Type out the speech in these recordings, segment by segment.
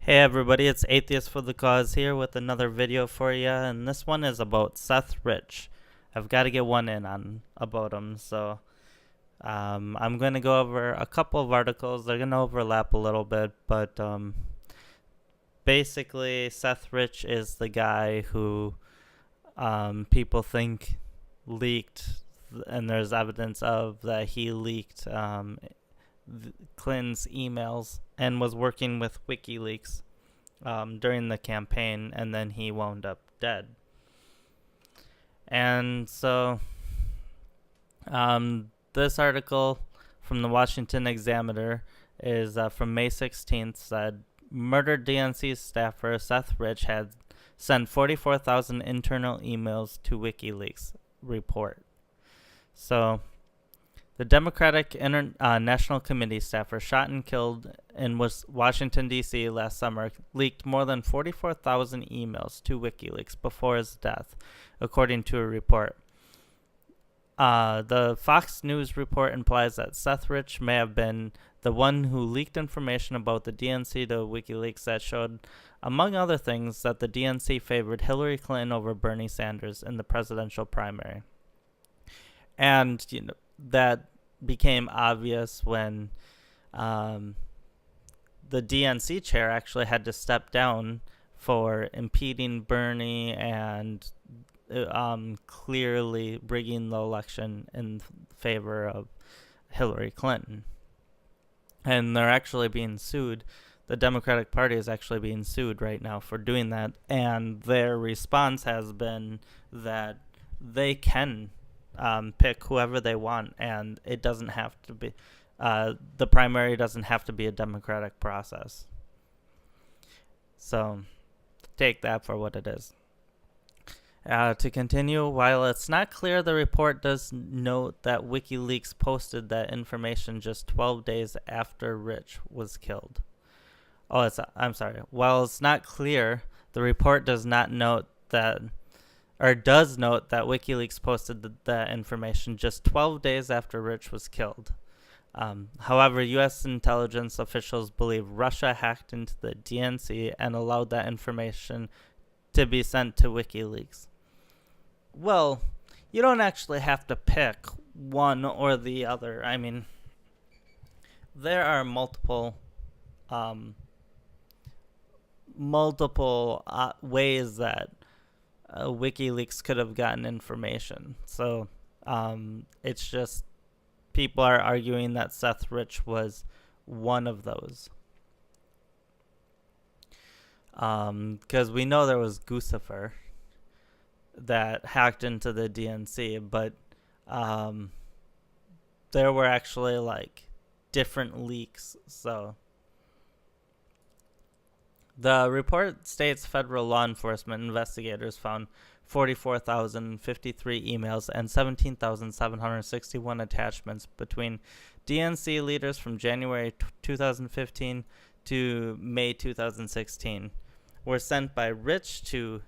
Hey everybody, it's Atheist for the Cause here with another video for you, and this one is about Seth Rich. I've got to get one in on about him, so I'm going to go over a couple of articles. They're going to overlap a little bit, but basically Seth Rich is the guy who people think leaked, and there's evidence of that he leaked Clinton's emails and was working with WikiLeaks during the campaign, and then he wound up dead. And so this article from the Washington Examiner is from May 16th, said murdered DNC staffer Seth Rich had sent 44,000 internal emails to WikiLeaks report. So the Democratic National Committee staffer shot and killed in Washington, D.C. last summer leaked more than 44,000 emails to WikiLeaks before his death, according to a report. The Fox News report implies that Seth Rich may have been the one who leaked information about the DNC to WikiLeaks that showed, among other things, that the DNC favored Hillary Clinton over Bernie Sanders in the presidential primary. And, that became obvious when the DNC chair actually had to step down for impeding Bernie and clearly rigging the election in favor of Hillary Clinton. And they're actually being sued. The Democratic Party is actually being sued right now for doing that. And their response has been that they can pick whoever they want, and it doesn't have to be the primary doesn't have to be a democratic process. So take that for what it is. To continue, while it's not clear, the report does note that WikiLeaks posted that information just 12 days after Rich was killed. I'm sorry. While it's not clear, the report does not note that does note that WikiLeaks posted that information just 12 days after Rich was killed. However, U.S. intelligence officials believe Russia hacked into the DNC and allowed that information to be sent to WikiLeaks. Well, you don't actually have to pick one or the other. I mean, there are multiple ways that WikiLeaks could have gotten information. So it's just people are arguing that Seth Rich was one of those. Because we know there was Guccifer that hacked into the DNC, but there were actually like different leaks. So the report states federal law enforcement investigators found 44,053 emails and 17,761 attachments between DNC leaders from January 2015 to May 2016 were sent by Rich to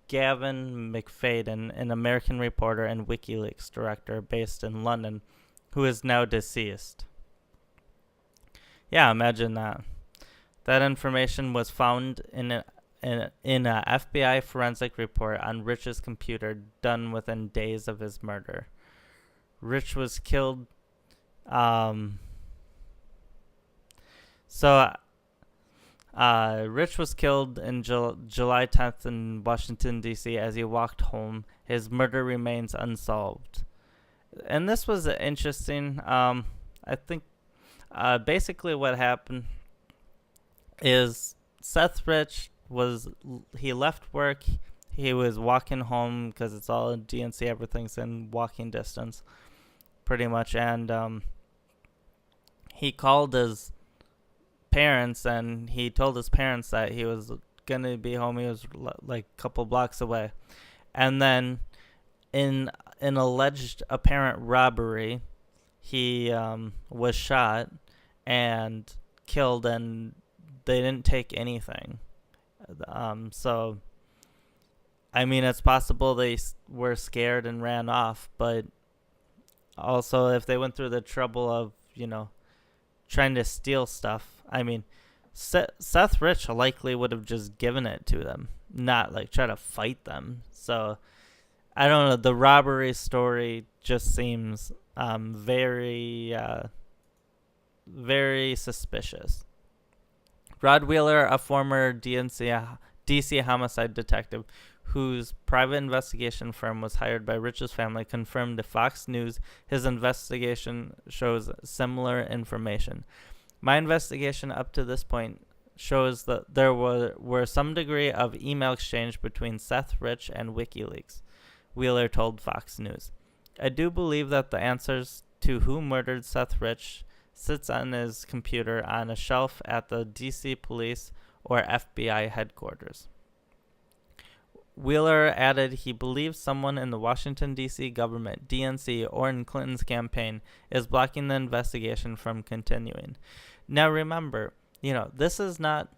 Gavin McFadden, an American reporter and WikiLeaks director based in London, who is now deceased. Yeah, imagine that. That information was found in a FBI forensic report on Rich's computer done within days of his murder. Rich was killed. Rich was killed in July 10th in Washington, D.C. as he walked home. His murder remains unsolved. And this was interesting. I think basically what happened is Seth Rich he left work. He was walking home because it's all in DNC. Everything's in walking distance pretty much. And he called his parents and he told his parents that he was going to be home. He was like a couple blocks away. And then in an alleged apparent robbery, he was shot and killed, and they didn't take anything. So, I mean, it's possible they were scared and ran off, but also if they went through the trouble of, trying to steal stuff, I mean, Seth Rich likely would have just given it to them, not like try to fight them. So I don't know. The robbery story just seems very suspicious. Rod Wheeler, a former DC homicide detective whose private investigation firm was hired by Rich's family, confirmed to Fox News his investigation shows similar information. My investigation up to this point shows that there were some degree of email exchange between Seth Rich and WikiLeaks, Wheeler told Fox News. I do believe that the answers to who murdered Seth Rich sits on his computer on a shelf at the DC Police or FBI headquarters. Wheeler added he believes someone in the Washington, D.C. government, DNC, or in Clinton's campaign is blocking the investigation from continuing. Now remember, this is not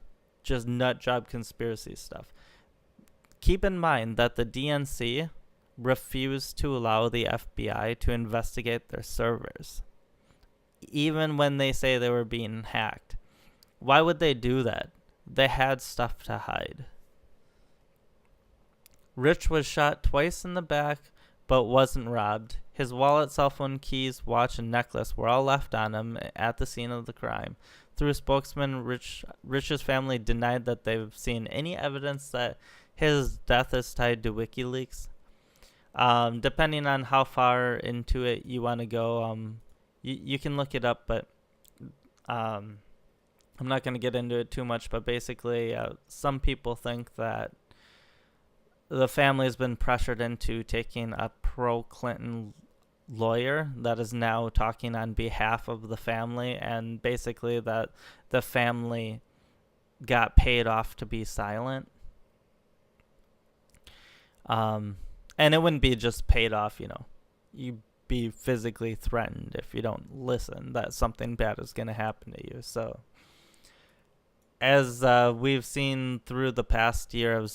just nut job conspiracy stuff. Keep in mind that the DNC refused to allow the FBI to investigate their servers, even when they say they were being hacked. Why would they do that? They had stuff to hide. Rich was shot twice in the back, but wasn't robbed. His wallet, cell phone, keys, watch, and necklace were all left on him at the scene of the crime. Through a spokesman, Rich's family denied that they've seen any evidence that his death is tied to WikiLeaks. Depending on how far into it you want to go, you can look it up, but I'm not going to get into it too much. But basically, some people think that the family has been pressured into taking a pro-Clinton lawyer that is now talking on behalf of the family, and basically that the family got paid off to be silent. And it wouldn't be just paid off, you'd be physically threatened if you don't listen, that something bad is going to happen to you. So as we've seen through the past year of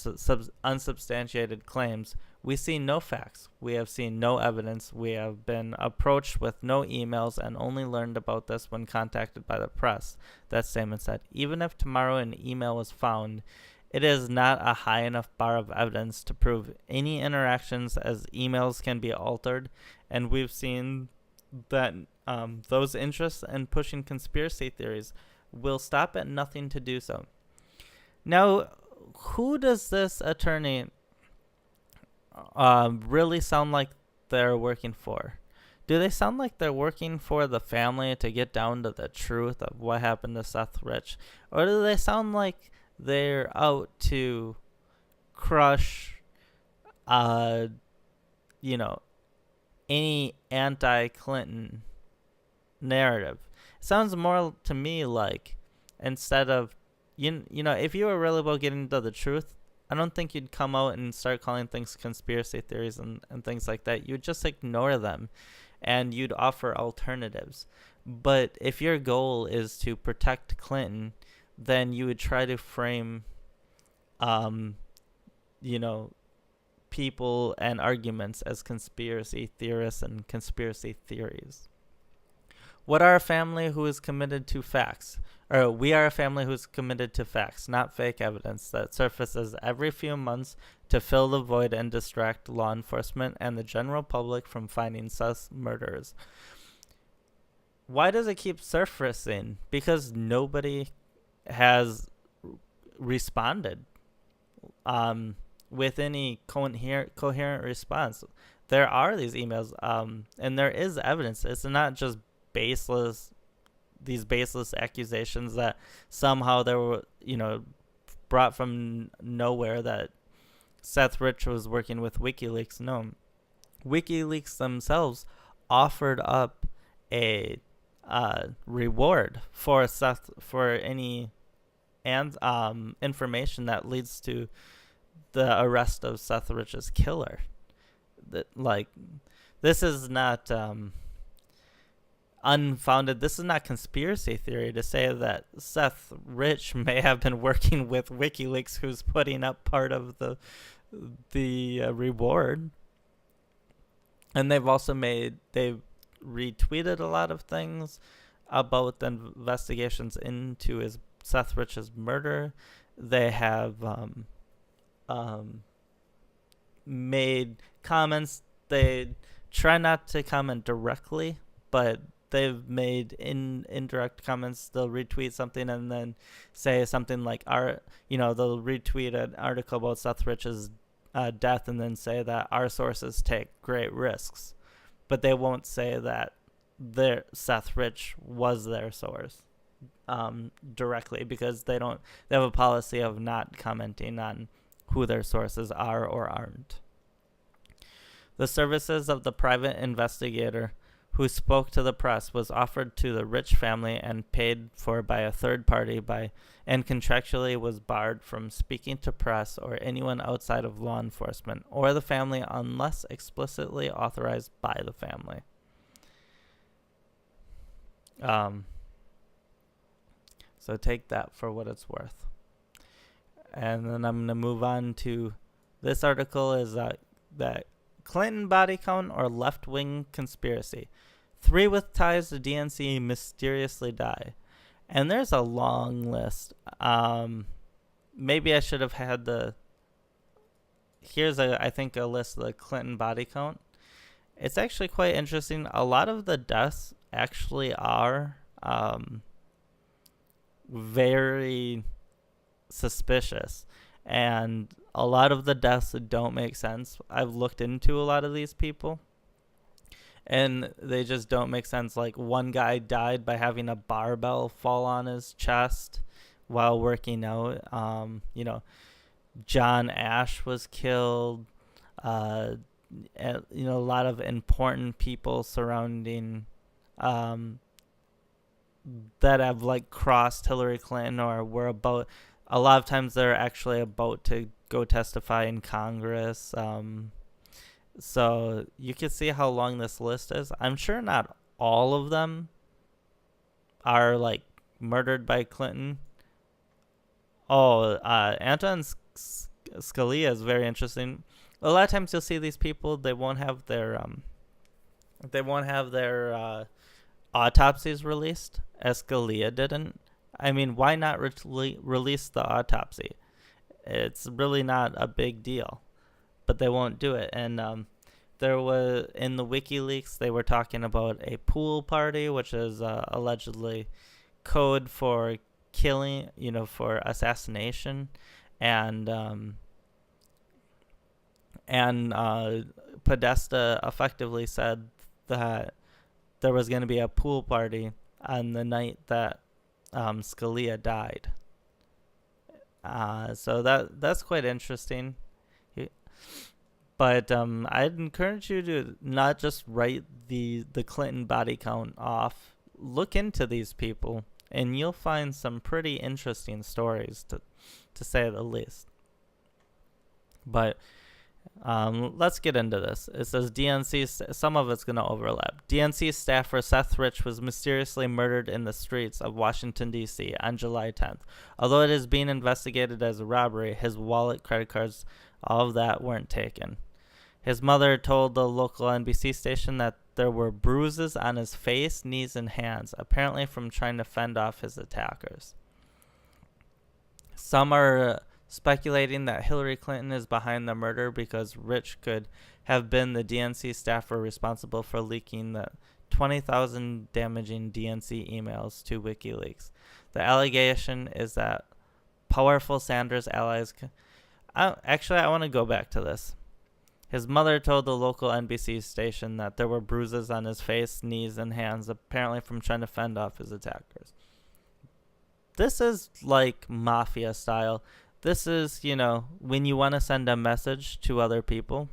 unsubstantiated claims, we see no facts. We have seen no evidence. We have been approached with no emails and only learned about this when contacted by the press. That statement said, even if tomorrow an email was found, it is not a high enough bar of evidence to prove any interactions, as emails can be altered, and we've seen that those interests in pushing conspiracy theories will stop at nothing to do so. Now, who does this attorney really sound like they're working for? Do they sound like they're working for the family to get down to the truth of what happened to Seth Rich? Or do they sound like they're out to crush, any anti-Clinton narrative? It sounds more to me like, instead of, if you were really about getting to the truth, I don't think you'd come out and start calling things conspiracy theories and things like that. You would just ignore them, and you'd offer alternatives. But if your goal is to protect Clinton, then you would try to frame, people and arguments as conspiracy theorists and conspiracy theories. What are a family who is committed to facts? Or we are a family who is committed to facts, not fake evidence that surfaces every few months to fill the void and distract law enforcement and the general public from finding Seth's murderers. Why does it keep surfacing? Because nobody has responded with any coherent response. There are these emails, and there is evidence. It's not just these baseless accusations that somehow they were, brought from nowhere, that Seth Rich was working with WikiLeaks. No, WikiLeaks themselves offered up a reward for Seth for any information that leads to the arrest of Seth Rich's killer. This is not unfounded. This is not conspiracy theory to say that Seth Rich may have been working with WikiLeaks, who's putting up part of the reward. And they've retweeted a lot of things about the investigations into his Seth Rich's murder. They have made comments. They try not to comment directly, but they've made indirect comments. They'll retweet something and then say something like, they'll retweet an article about Seth Rich's death and then say that our sources take great risks, but they won't say that Seth Rich was their source directly, because they have a policy of not commenting on who their sources are or aren't. The services of the private investigator who spoke to the press was offered to the Rich family and paid for by a third party and contractually was barred from speaking to press or anyone outside of law enforcement or the family unless explicitly authorized by the family. So take that for what it's worth. And then I'm going to move on to this article is that Clinton body count or left-wing conspiracy. 3 with ties to DNC mysteriously die. And there's a long list. Maybe I should have had here's I think a list of the Clinton body count. It's actually quite interesting. A lot of the deaths actually are very suspicious, and a lot of the deaths don't make sense. I've looked into a lot of these people and they just don't make sense. Like, one guy died by having a barbell fall on his chest while working out. John Ash was killed. A lot of important people surrounding that have like crossed Hillary Clinton or were about. A lot of times they're actually about to go testify in Congress. So you can see how long this list is. I'm sure not all of them are like murdered by Clinton. Anton Scalia is very interesting. A lot of times you'll see these people, they won't have their autopsies released, as Scalia didn't. I mean, why not release the autopsy? It's really not a big deal, but they won't do it. And there was, in the WikiLeaks, they were talking about a pool party, which is allegedly code for killing, for assassination. And Podesta effectively said that there was going to be a pool party on the night that Scalia died. So that's quite interesting. But I'd encourage you to not just write the Clinton body count off. Look into these people, and you'll find some pretty interesting stories, to say the least. But let's get into this. It says DNC, some of it's going to overlap. DNC staffer Seth Rich was mysteriously murdered in the streets of Washington, D.C. on July 10th. Although it is being investigated as a robbery, his wallet, credit cards, all of that weren't taken. His mother told the local NBC station that there were bruises on his face, knees, and hands, apparently from trying to fend off his attackers. Some are speculating that Hillary Clinton is behind the murder because Rich could have been the DNC staffer responsible for leaking the 20,000 damaging DNC emails to WikiLeaks. The allegation is that powerful Sanders allies... I want to go back to this. His mother told the local NBC station that there were bruises on his face, knees, and hands, apparently from trying to fend off his attackers. This is like mafia style. This is, when you want to send a message to other people,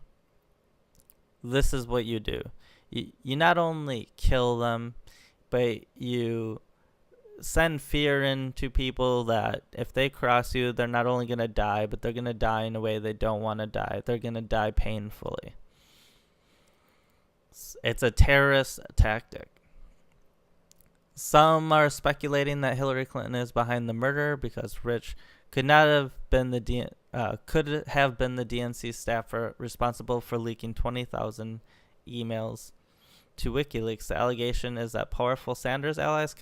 this is what you do. You not only kill them, but you send fear into people that if they cross you, they're not only going to die, but they're going to die in a way they don't want to die. They're going to die painfully. It's a terrorist tactic. Some are speculating that Hillary Clinton is behind the murder because Rich could have been the DNC staffer responsible for leaking 20,000 emails to WikiLeaks. The allegation is that powerful Sanders allies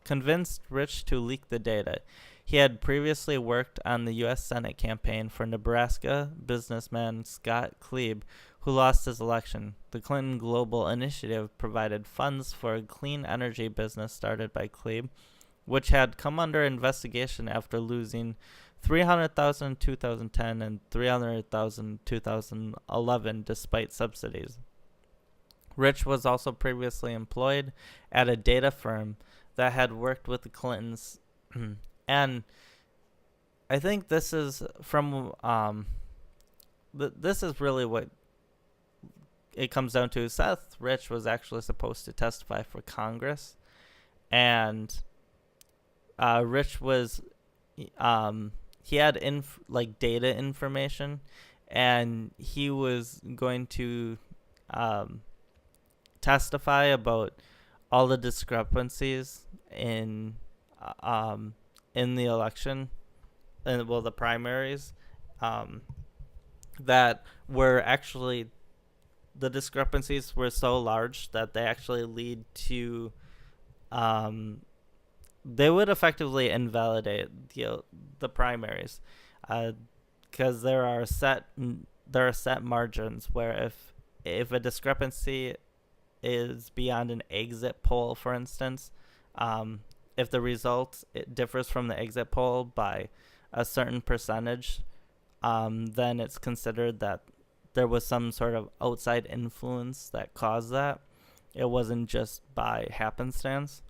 convinced Rich to leak the data. He had previously worked on the U.S. Senate campaign for Nebraska businessman Scott Klebe, who lost his election. The Clinton Global Initiative provided funds for a clean energy business started by Klebe, which had come under investigation after losing $300,000 in 2010 and $300,000 in 2011 despite subsidies. Rich was also previously employed at a data firm that had worked with the Clintons. And I think this is from this is really what it comes down to. Seth Rich was actually supposed to testify for Congress, and Rich was he had data information, and he was going to testify about all the discrepancies in the election, and the primaries, that were actually, the discrepancies were so large that they actually lead to they would effectively invalidate the primaries, because there are set margins where if a discrepancy is beyond an exit poll, for instance, if the result it differs from the exit poll by a certain percentage, then it's considered that there was some sort of outside influence that caused that. It wasn't just by happenstance.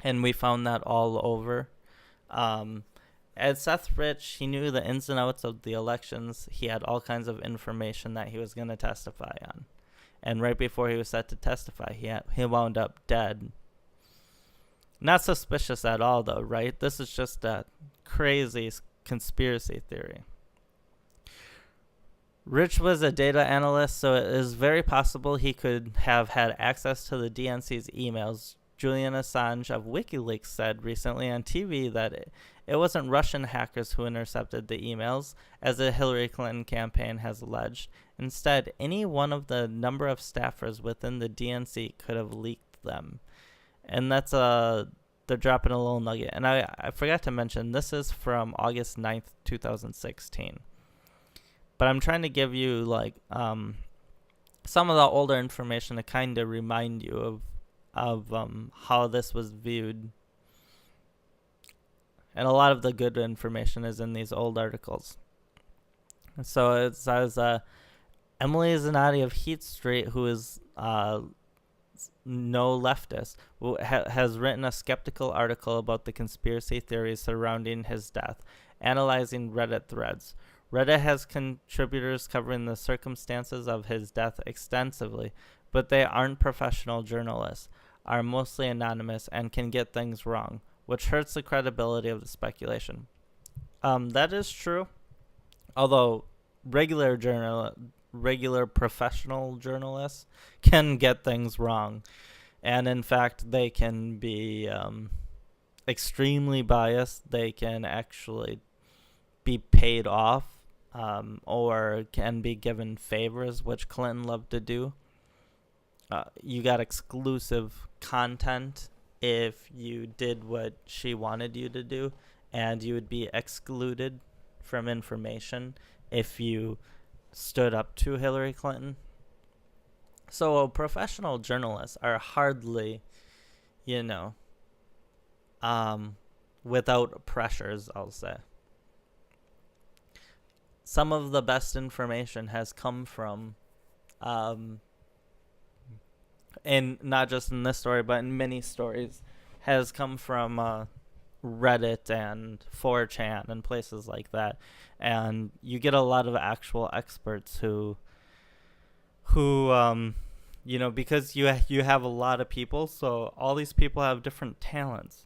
And we found that all over. As Seth Rich, he knew the ins and outs of the elections. He had all kinds of information that he was going to testify on. And right before he was set to testify, he wound up dead. Not suspicious at all, though, right? This is just a crazy conspiracy theory. Rich was a data analyst, so it is very possible he could have had access to the DNC's emails. Julian Assange of WikiLeaks said recently on TV that it wasn't Russian hackers who intercepted the emails, as the Hillary Clinton campaign has alleged. Instead, any one of the number of staffers within the DNC could have leaked them. And that's they're dropping a little nugget. And I forgot to mention, this is from August 9th, 2016. But I'm trying to give you some of the older information to kind of remind you of how this was viewed. And a lot of the good information is in these old articles. So it says Emily Zanotti of Heat Street, who is no leftist, has written a skeptical article about the conspiracy theories surrounding his death, analyzing Reddit threads. Reddit has contributors covering the circumstances of his death extensively, but they aren't professional journalists, are mostly anonymous, and can get things wrong, which hurts the credibility of the speculation. That is true, although regular professional journalists can get things wrong, and in fact they can be extremely biased. They can actually be paid off, or can be given favors, which Clinton loved to do. You got exclusive content if you did what she wanted you to do, and you would be excluded from information if you stood up to Hillary Clinton. So professional journalists are hardly, without pressures, I'll say. Some of the best information has come from, and not just in this story, but in many stories, has come from Reddit and 4chan and places like that. And you get a lot of actual experts who because you have a lot of people, so all these people have different talents.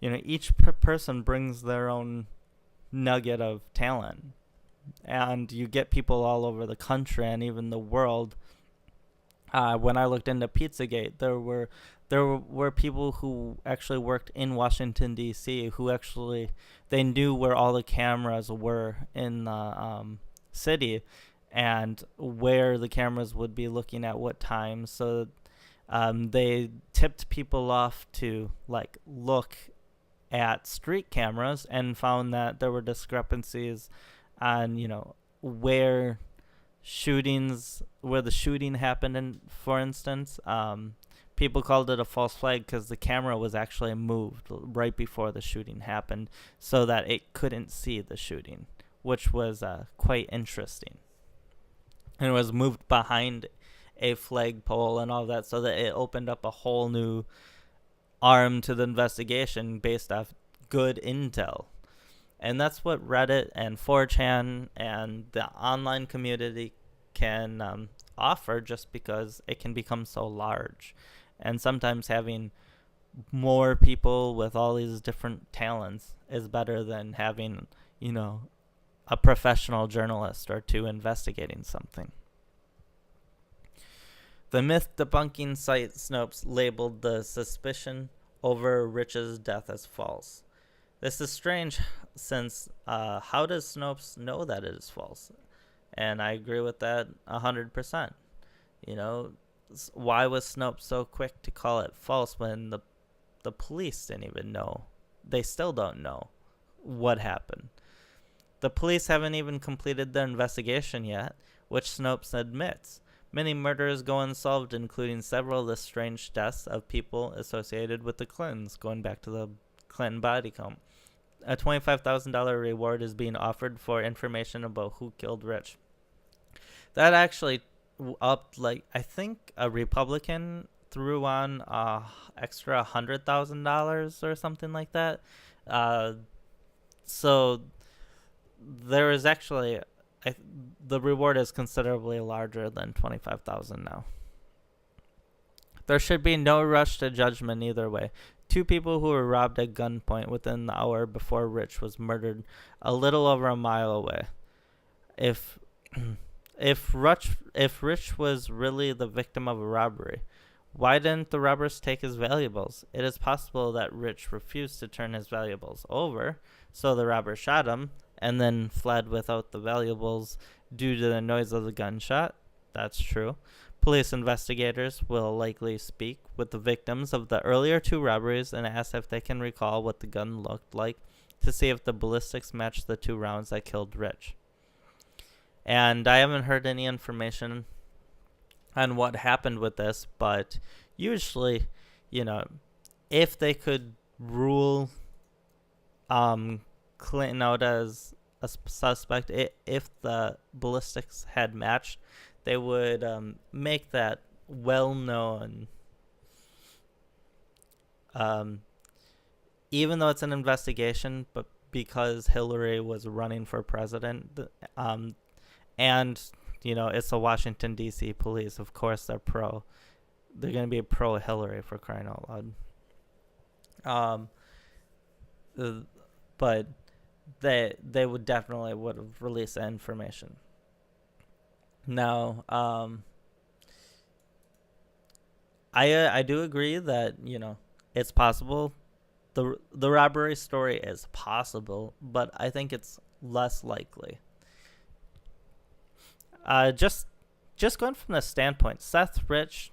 Each person brings their own nugget of talent. And you get people all over the country and even the world. When I looked into Pizzagate, there were people who actually worked in Washington, D.C., who actually, they knew where all the cameras were in the city and where the cameras would be looking at what time. So They tipped people off to like look at street cameras and found that there were discrepancies on, where where the shooting happened, in, for instance. People called it a false flag because the camera was actually moved right before the shooting happened so that it couldn't see the shooting, which was quite interesting. And it was moved behind a flagpole and all that, so that it opened up a whole new arm to the investigation based off good intel. And that's what Reddit and 4chan and the online community can offer, just because it can become so large. And sometimes having more people with all these different talents is better than having, a professional journalist or two investigating something. The myth debunking site Snopes labeled the suspicion over Rich's death as false. This is strange, since how does Snopes know that it is false? And I agree with that 100%. Why was Snopes so quick to call it false when the police didn't even know? They still don't know what happened. The police haven't even completed their investigation yet, which Snopes admits. Many murders go unsolved, including several of the strange deaths of people associated with the Clintons, going back to the Clinton body count. A $25,000 reward is being offered for information about who killed Rich. That actually upped, I think a Republican threw on extra $100,000 or something like that. So there is actually, the reward is considerably larger than $25,000 now. There should be no rush to judgment either way. Two people who were robbed at gunpoint within the hour before Rich was murdered a little over a mile away. If Rich was really the victim of a robbery, why didn't the robbers take his valuables? It is possible that Rich refused to turn his valuables over, so the robbers shot him and then fled without the valuables due to the noise of the gunshot. That's true. Police investigators will likely speak with the victims of the earlier two robberies and ask if they can recall what the gun looked like to see if the ballistics matched the two rounds that killed Rich. And I haven't heard any information on what happened with this, but usually, if they could rule Clinton out as a suspect, if the ballistics had matched, they would make that well-known. Even though it's an investigation, but because Hillary was running for president, and it's the Washington D.C. police, of course they're going to be pro Hillary, for crying out loud. But they would have released that information. Now, I do agree that it's possible. The robbery story is possible, but I think it's less likely. Just going from the standpoint, Seth Rich,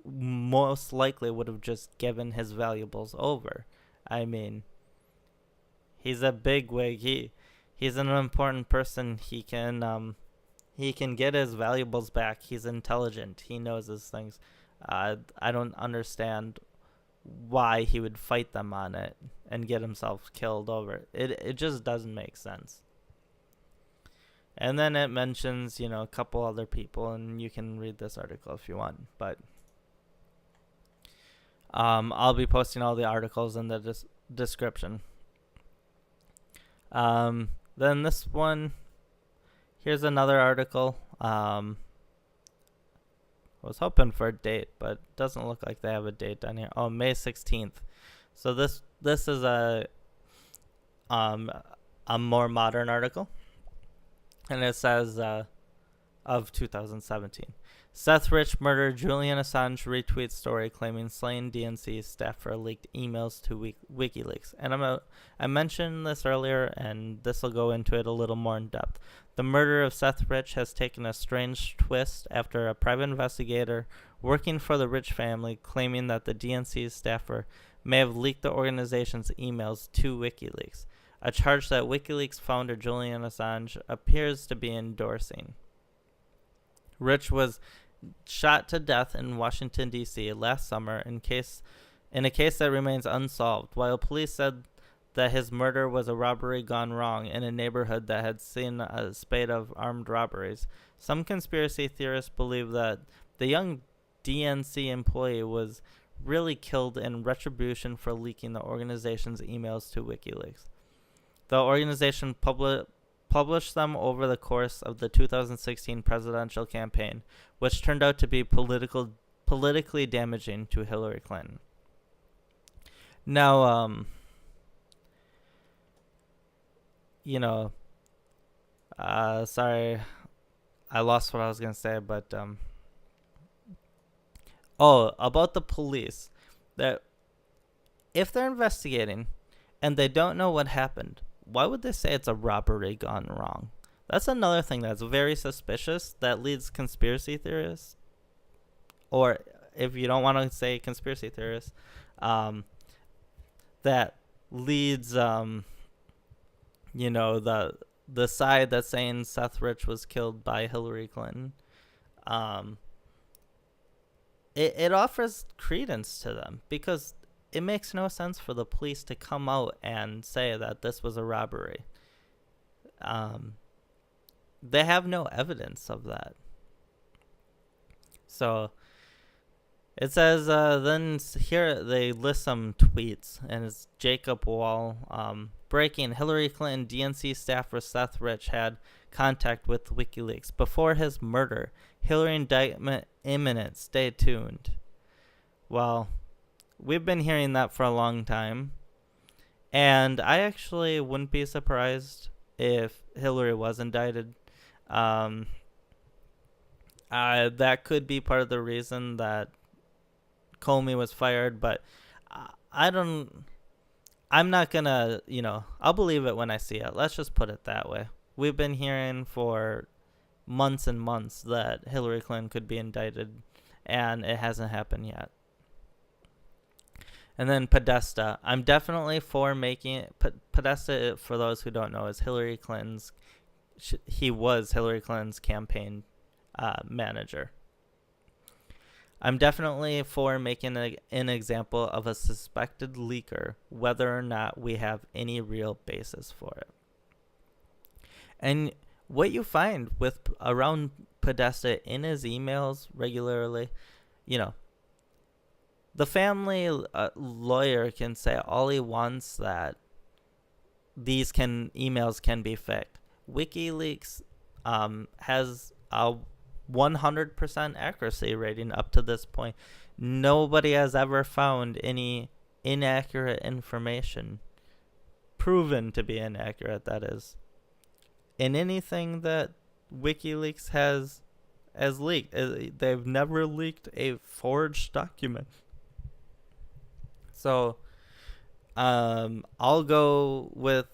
most likely would have just given his valuables over. I mean, he's a bigwig. He's an important person. He can get his valuables back. He's intelligent. He knows his things. I don't understand why he would fight them on it and get himself killed over it. It just doesn't make sense. And then it mentions, a couple other people, and you can read this article if you want. But I'll be posting all the articles in the description. Then this one, here's another article. I was hoping for a date, but it doesn't look like they have a date down here. Oh, May 16th. So this is a more modern article. And it says, of 2017. Seth Rich murder Julian Assange retweet story claiming slain DNC staffer leaked emails to WikiLeaks. And I mentioned this earlier, and this will go into it a little more in depth. The murder of Seth Rich has taken a strange twist after a private investigator working for the Rich family claiming that the DNC staffer may have leaked the organization's emails to WikiLeaks, a charge that WikiLeaks founder Julian Assange appears to be endorsing. Rich was shot to death in Washington, D.C. last summer in a case that remains unsolved, while police said that his murder was a robbery gone wrong in a neighborhood that had seen a spate of armed robberies. Some conspiracy theorists believe that the young DNC employee was really killed in retribution for leaking the organization's emails to WikiLeaks. The organization published them over the course of the 2016 presidential campaign, which turned out to be politically damaging to Hillary Clinton. Now, sorry, I lost what I was going to say, but, about the police, that if they're investigating and they don't know what happened, why would they say it's a robbery gone wrong? That's another thing that's very suspicious that leads conspiracy theorists, or if you don't want to say conspiracy theorists, that leads, the side that's saying Seth Rich was killed by Hillary Clinton. It offers credence to them because it makes no sense for the police to come out and say that this was a robbery. They have no evidence of that. So it says, then here they list some tweets, and it's Jacob Wall. Breaking, Hillary Clinton DNC staffer Seth Rich had contact with WikiLeaks before his murder. Hillary indictment imminent. Stay tuned. Well, we've been hearing that for a long time, and I actually wouldn't be surprised if Hillary was indicted. That could be part of the reason that Comey was fired, but I'm not gonna, I'll believe it when I see it. Let's just put it that way. We've been hearing for months and months that Hillary Clinton could be indicted, and it hasn't happened yet. And then Podesta. I'm definitely for making it. Podesta, for those who don't know, is Hillary Clinton's. He was Hillary Clinton's campaign manager. I'm definitely for making an example of a suspected leaker, whether or not we have any real basis for it. And what you find with around Podesta in his emails regularly, the family lawyer can say all he wants that these emails can be faked. WikiLeaks has a 100% accuracy rating up to this point. Nobody has ever found any inaccurate information, proven to be inaccurate, that is, in anything that WikiLeaks has leaked. They've never leaked a forged document. So I'll go with,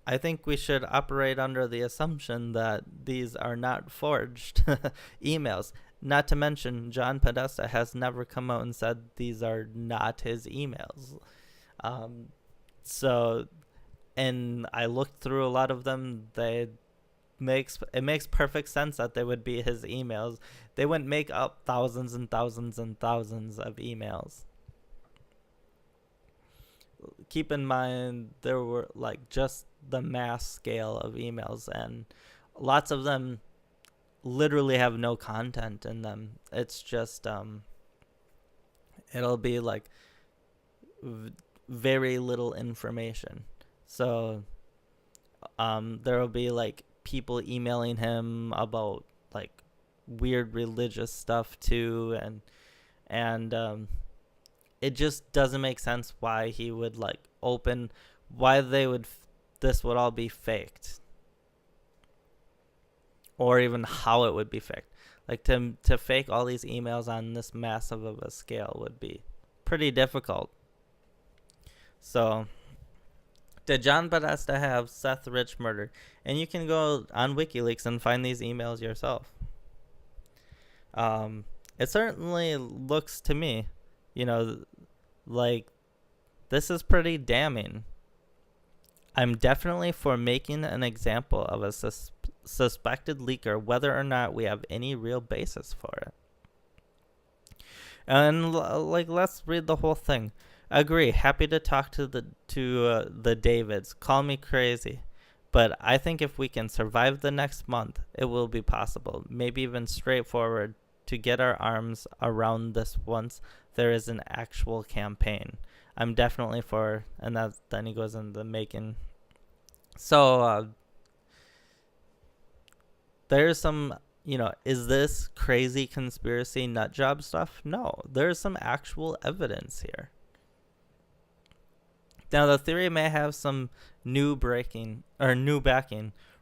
I think we should operate under the assumption that these are not forged emails. Not to mention, John Podesta has never come out and said these are not his emails. And I looked through a lot of them. It makes perfect sense that they would be his emails. They wouldn't make up thousands and thousands and thousands of emails. Keep in mind, there were just the mass scale of emails, and lots of them literally have no content in them. It's just it'll be very little information. So there will be people emailing him about weird religious stuff too, and it just doesn't make sense why he would why this would all be faked, or even how it would be faked. Like to fake all these emails on this massive of a scale would be pretty difficult. So, did John Podesta have Seth Rich murdered? And you can go on WikiLeaks and find these emails yourself. It certainly looks to me, like this is pretty damning. I'm definitely for making an example of a suspected leaker, whether or not we have any real basis for it. And let's read the whole thing. Agree. Happy to talk to the Davids. Call me crazy, but I think if we can survive the next month, it will be possible, maybe even straightforward, to get our arms around this once there is an actual campaign. I'm definitely for, and then he goes into making. So there's some, is this crazy conspiracy nut job stuff? No, there's some actual evidence here. Now, the theory may have some new backing.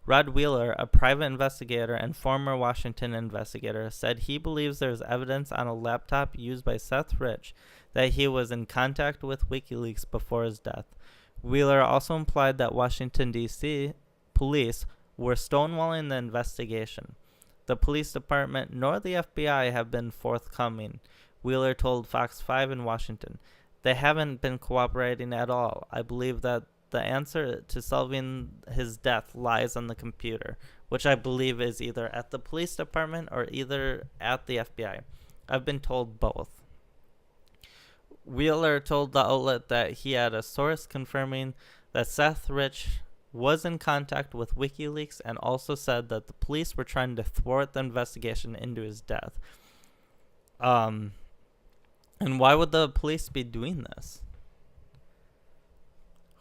Rod Wheeler, a private investigator and former Washington investigator, said he believes there is evidence on a laptop used by Seth Rich that he was in contact with WikiLeaks before his death. Wheeler also implied that Washington, D.C. police were stonewalling the investigation. The police department nor the FBI have been forthcoming, Wheeler told Fox 5 in Washington. They haven't been cooperating at all. I believe that the answer to solving his death lies on the computer, which I believe is either at the police department or either at the FBI. I've been told both. Wheeler told the outlet that he had a source confirming that Seth Rich was in contact with WikiLeaks, and also said that the police were trying to thwart the investigation into his death. And why would the police be doing this?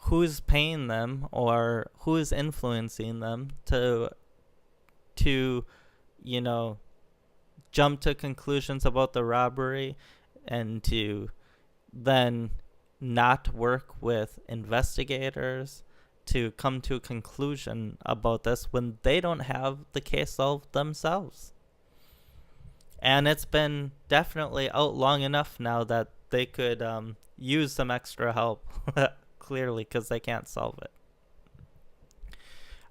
Who's paying them, or who is influencing them to jump to conclusions about the robbery and to then not work with investigators to come to a conclusion about this when they don't have the case solved themselves? And it's been definitely out long enough now that they could use some extra help, clearly, because they can't solve it.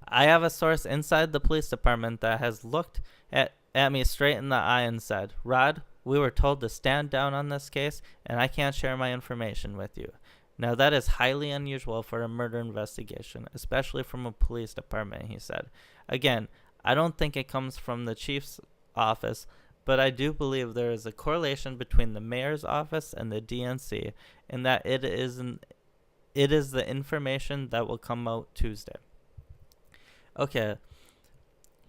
I have a source inside the police department that has looked at me straight in the eye and said, Rod, we were told to stand down on this case, and I can't share my information with you. Now, that is highly unusual for a murder investigation, especially from a police department, he said. Again, I don't think it comes from the chief's office, but I do believe there is a correlation between the mayor's office and the DNC, in that it is the information that will come out Tuesday. Okay,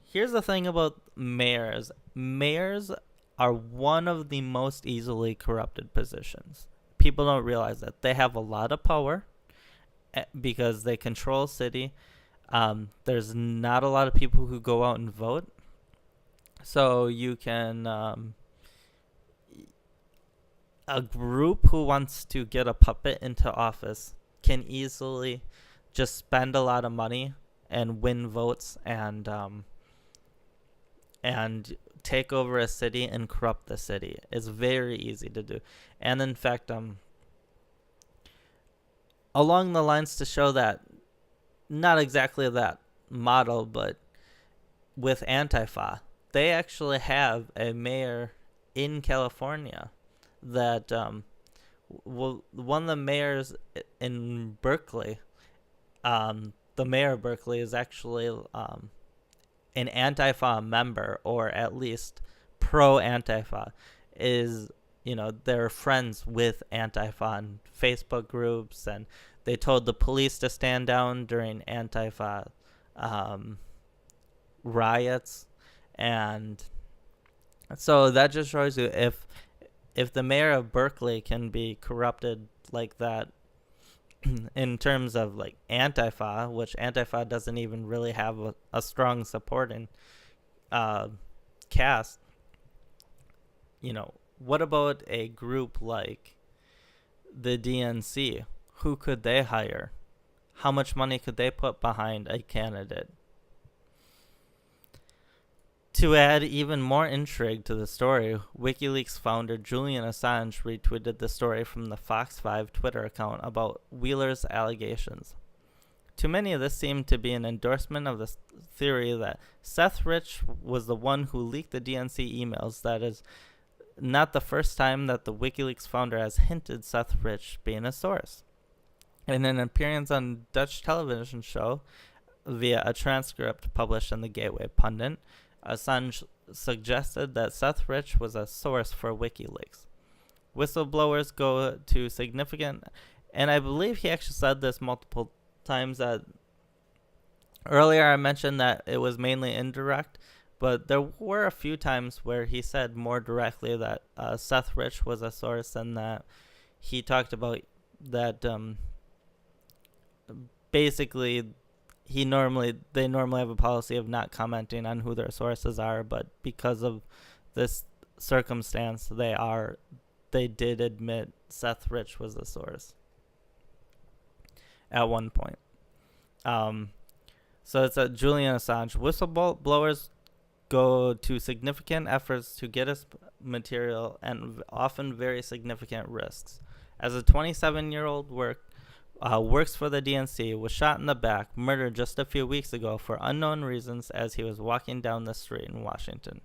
here's the thing about mayors. Mayors are one of the most easily corrupted positions. People don't realize that. They have a lot of power because they control a city. There's not a lot of people who go out and vote. So you can, a group who wants to get a puppet into office can easily just spend a lot of money and win votes and take over a city and corrupt the city. It's very easy to do. And in fact, along the lines to show that, not exactly that model, but with Antifa, they actually have a mayor in California that, one of the mayors in Berkeley, the mayor of Berkeley is actually an Antifa member, or at least pro-Antifa, they're friends with Antifa on Facebook groups, and they told the police to stand down during Antifa riots. And so that just shows you if the mayor of Berkeley can be corrupted like that in terms of like Antifa, which Antifa doesn't even really have a strong supporting cast, what about a group like the DNC? Who could they hire? How much money could they put behind a candidate? To add even more intrigue to the story, WikiLeaks founder Julian Assange retweeted the story from the Fox 5 Twitter account about Wheeler's allegations. To many, this seemed to be an endorsement of the theory that Seth Rich was the one who leaked the DNC emails. That is not the first time that the WikiLeaks founder has hinted Seth Rich being a source. In an appearance on Dutch television show, via a transcript published in the Gateway Pundit, Assange suggested that Seth Rich was a source for WikiLeaks. Whistleblowers go to significant, and I believe he actually said this multiple times. That earlier I mentioned that it was mainly indirect, but there were a few times where he said more directly that Seth Rich was a source, and that he talked about that basically they normally have a policy of not commenting on who their sources are, but because of this circumstance, they did admit Seth Rich was the source at one point. So it's a Julian Assange. Whistleblowers go to significant efforts to get us material and often very significant risks. As a 27-year-old works for the DNC, was shot in the back, murdered just a few weeks ago for unknown reasons as he was walking down the street in Washington.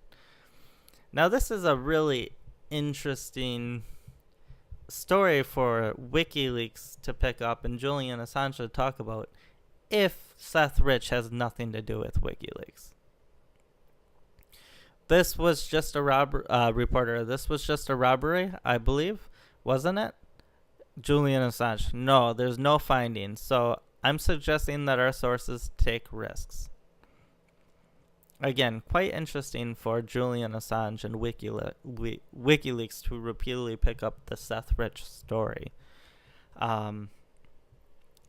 Now, this is a really interesting story for WikiLeaks to pick up and Julian Assange to talk about if Seth Rich has nothing to do with WikiLeaks. This was just a reporter. This was just a robbery, I believe, wasn't it? Julian Assange. No, there's no findings. So I'm suggesting that our sources take risks. Again, quite interesting for Julian Assange and WikiLeaks to repeatedly pick up the Seth Rich story.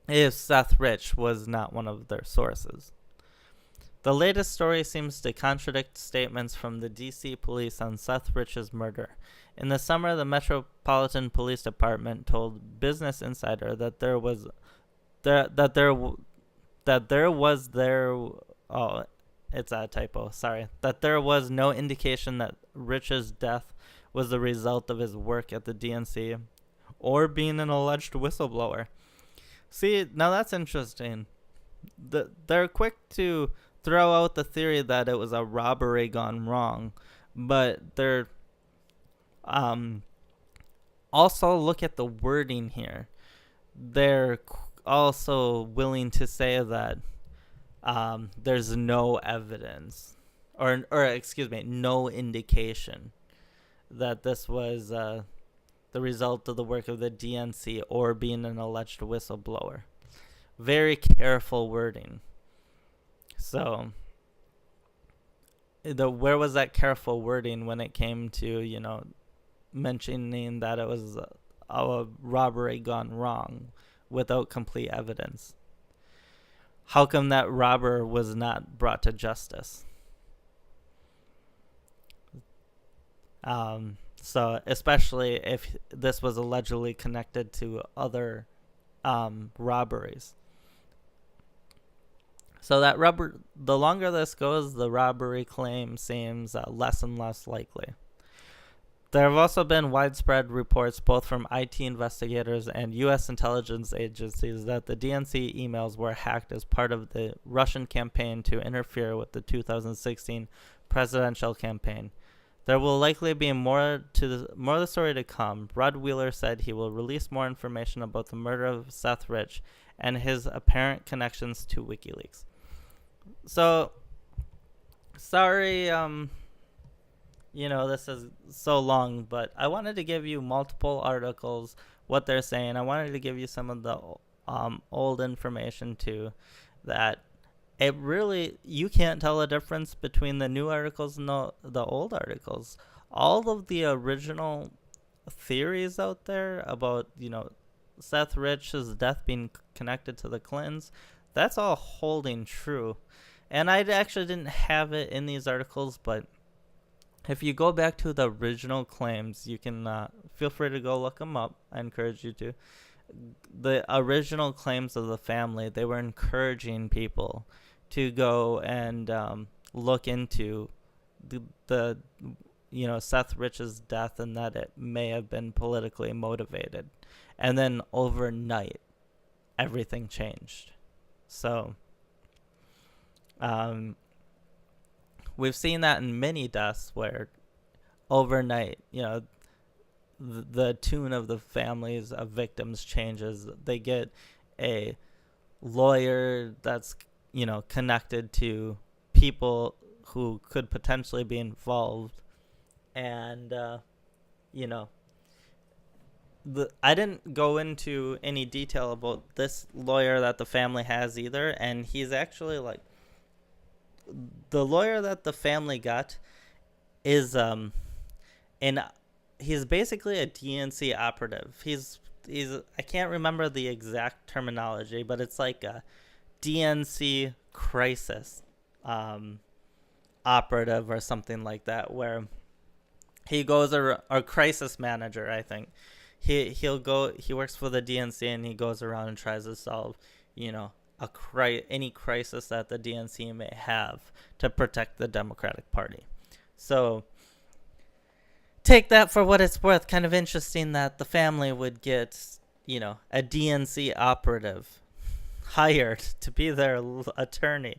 If Seth Rich was not one of their sources. The latest story seems to contradict statements from the D.C. police on Seth Rich's murder. In the summer, the Metropolitan Police Department told Business Insider that there was no indication that Rich's death was the result of his work at the DNC or being an alleged whistleblower. See, now that's interesting. They're quick to throw out the theory that it was a robbery gone wrong, but they're also look at the wording here. They're also willing to say that there's no evidence or no indication that this was the result of the work of the DNC or being an alleged whistleblower. Very careful wording. So, where was that careful wording when it came to, mentioning that it was a robbery gone wrong without complete evidence? How come that robber was not brought to justice? So, especially if this was allegedly connected to other robberies. So the longer this goes, the robbery claim seems less and less likely. There have also been widespread reports, both from IT investigators and U.S. intelligence agencies, that the DNC emails were hacked as part of the Russian campaign to interfere with the 2016 presidential campaign. There will likely be more of the story to come. Rod Wheeler said he will release more information about the murder of Seth Rich and his apparent connections to WikiLeaks. So, sorry, this is so long, but I wanted to give you multiple articles, what they're saying. I wanted to give you some of the old information too, that it really, you can't tell a difference between the new articles and the old articles. All of the original theories out there about, Seth Rich's death being connected to the Clintons, that's all holding true. And I actually didn't have it in these articles, but if you go back to the original claims, you can feel free to go look them up. I encourage you to. The original claims of the family, they were encouraging people to go and look into the Seth Rich's death, and that it may have been politically motivated. And then overnight, everything changed. So, we've seen that in many deaths where overnight, the tune of the families of victims changes. They get a lawyer that's, connected to people who could potentially be involved. And, I didn't go into any detail about this lawyer that the family has either. And he's actually the lawyer that the family got is, he's basically a DNC operative. He's I can't remember the exact terminology, but it's like a DNC crisis operative or something like that, where he goes or crisis manager, I think. He works for the DNC, and he goes around and tries to solve, any crisis that the DNC may have to protect the Democratic Party. So take that for what it's worth. Kind of interesting that the family would get, a DNC operative hired to be their attorney,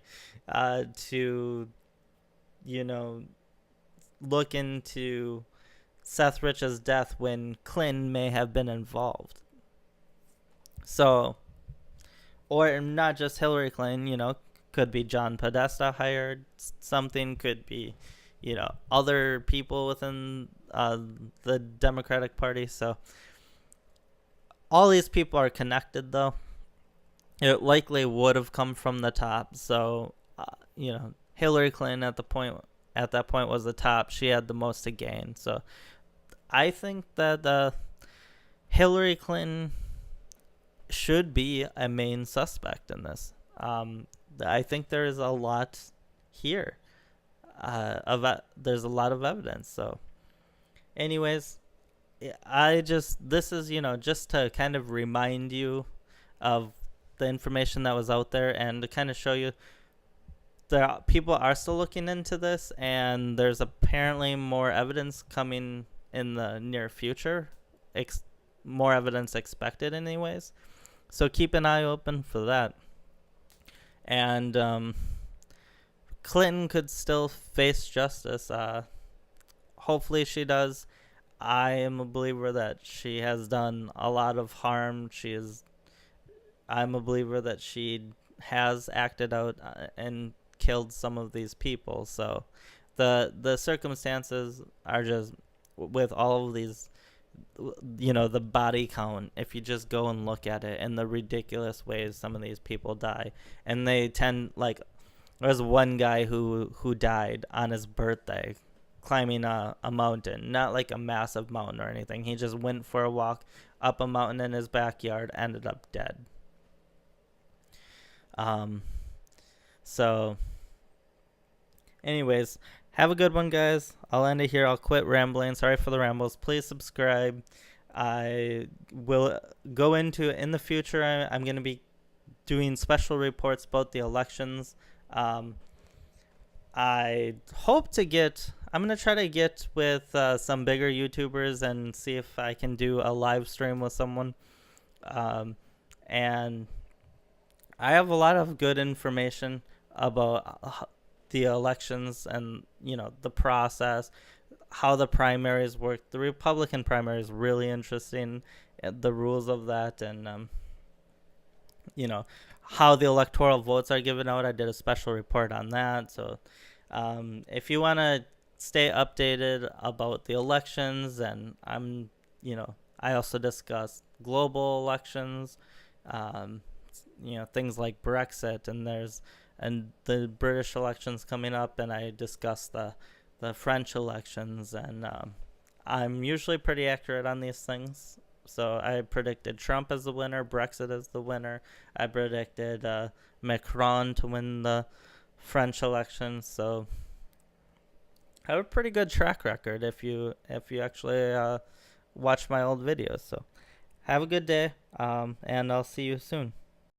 to, look into Seth Rich's death when Clinton may have been involved. So, or not just Hillary Clinton, could be John Podesta hired something, could be, other people within the Democratic Party. So all these people are connected, though. It likely would have come from the top. So, Hillary Clinton at that point was the top. She had the most to gain. So I think that Hillary Clinton should be a main suspect in this. I think there is a lot here. There's a lot of evidence. So anyways, this is, just to kind of remind you of the information that was out there, and to kind of show you that people are still looking into this, and there's apparently more evidence coming in the near future. More evidence expected anyways. So keep an eye open for that. And Clinton could still face justice. Hopefully she does. I am a believer that she has done a lot of harm. I'm a believer that she has acted out and killed some of these people. So the circumstances are just, with all of these, the body count, if you just go and look at it, and the ridiculous ways some of these people die. And they tend, there's one guy who died on his birthday climbing a mountain, not like a massive mountain or anything. He just went for a walk up a mountain in his backyard, ended up dead. So anyways, have a good one, guys. I'll end it here. I'll quit rambling. Sorry for the rambles. Please subscribe. I will go into, in the future, I'm going to be doing special reports about the elections. I hope to I'm going to try to get with some bigger YouTubers and see if I can do a live stream with someone. And I have a lot of good information about the elections and, the process, how the primaries work. The Republican primary is really interesting, the rules of that, and, how the electoral votes are given out. I did a special report on that. So if you want to stay updated about the elections, and I also discuss global elections, things like Brexit, and the British elections coming up, and I discuss the French elections, and I'm usually pretty accurate on these things. So I predicted Trump as the winner, Brexit as the winner. I predicted Macron to win the French election. So I have a pretty good track record if you actually watch my old videos. So have a good day, and I'll see you soon.